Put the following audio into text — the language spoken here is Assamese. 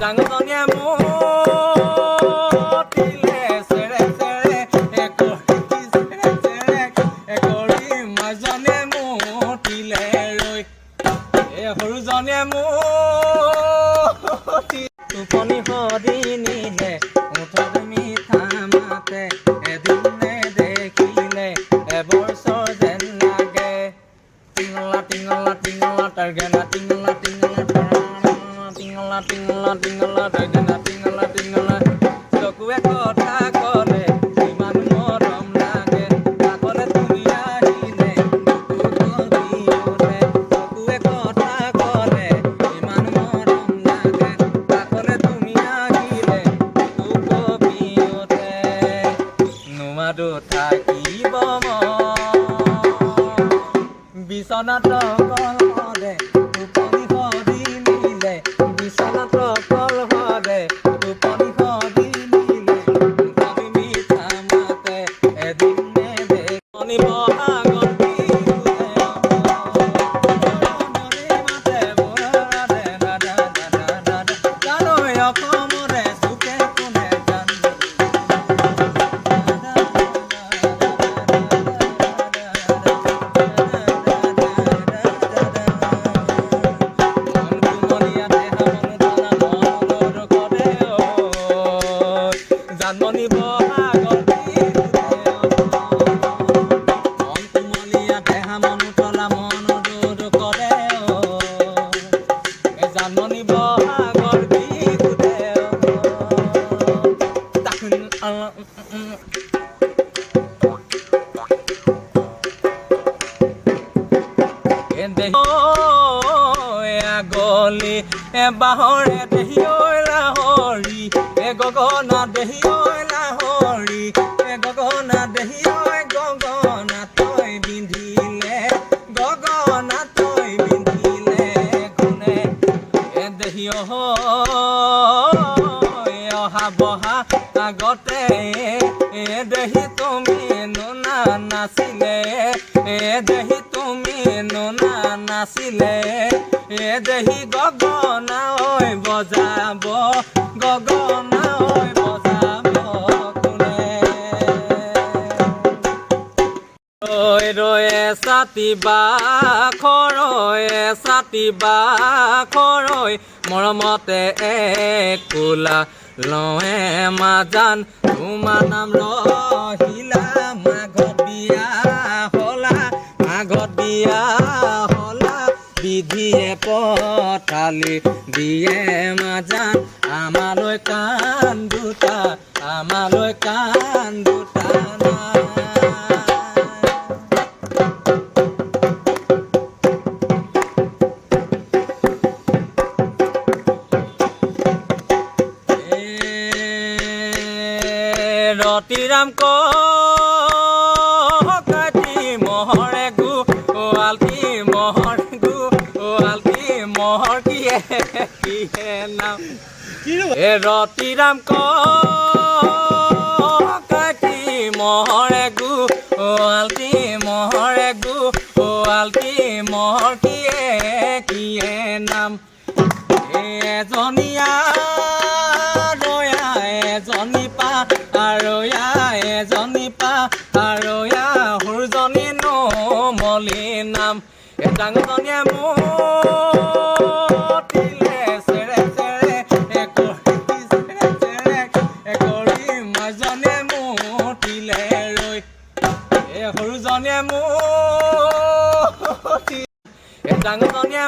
ডাঙৰজনীয়ে মুতিলে চেৰে চেৰে কৰি চেৰে চেৰে কৰি মাজনীয়ে মুতিলে ৰৈ সৰুজনীয়ে মুতি টোপনি সদি নিলে মুঠত মিঠা মাতে এদিনে দেখিলে এবছৰ যেন লাগে টিঙলা টিঙলা টিঙলা টাৰগেনা টিঙলা টিঙলা টিঙলা টিঙলা টিঙলা টাৰগেনা টিঙলা টিঙলা চকুৱে কথা ক'লে ইমান মৰম লাগে কাষলে তুমি আহিলে চকুৱে কথা ক'লে ইমান মৰম লাগে কাষলে তুমি আহিলে কবিয়তে নোৱাৰো থাকিব বিচনাত কলহৰে টোপনি সদি নিলে বিচনাত কলহৰে টোপনি সদি নিলে মুঠত মিঠা মাতে এদিনে দেখনি বহাগৰ বিহুতে মাতে জানৈ অসমৰে চুকে কোনে জানে জানমণি বহাগৰ বিহুতে মন কুমলীয়া দেহা মন উতলা মন ৰোদ কৰে জানমণি বহাগৰ বিহুতে গলি বাহৰে দেহি লাহৰি গগনা দেহি লাহৰি গগনা দেহি গগনা তই বিন্ধিলে গগনা তই বিন্ধিলে কোনে দেহি অহা বহা আগতে দেহি তুমি নোনা নাছিলে দেহি তুমি নোনা নাছিলে দেহি গগনা ঐ বজাব গগনা ঐ বজাব কোনে ৰৈ ৰৈ ছাতিবা খৰৈ মৰমতে কোলা লয়ে মাজান তোমাৰ নাম ৰহিলা মাঘত বিয়া হলা বিধিয়ে পঠালি দিয়ে মাজান আমালৈ কাণ দুটা ৰতিৰাম কাটি মহৰে গু আলটি মহৰ কিহে নাম ৰতিৰাম কাটি মহৰে গু আলটি মহৰ কিহে নাম এজনীয়া আৰয়া সৰুজনী নমলি নাম ডাঙৰজনীয়ে মুতিলে চেৰে চেৰে কৰি চেৰে চেৰে কৰি মাজনীয়ে মুতিলে ৰৈ সৰুজনীয়ে মুতি ডাঙৰজনীয়ে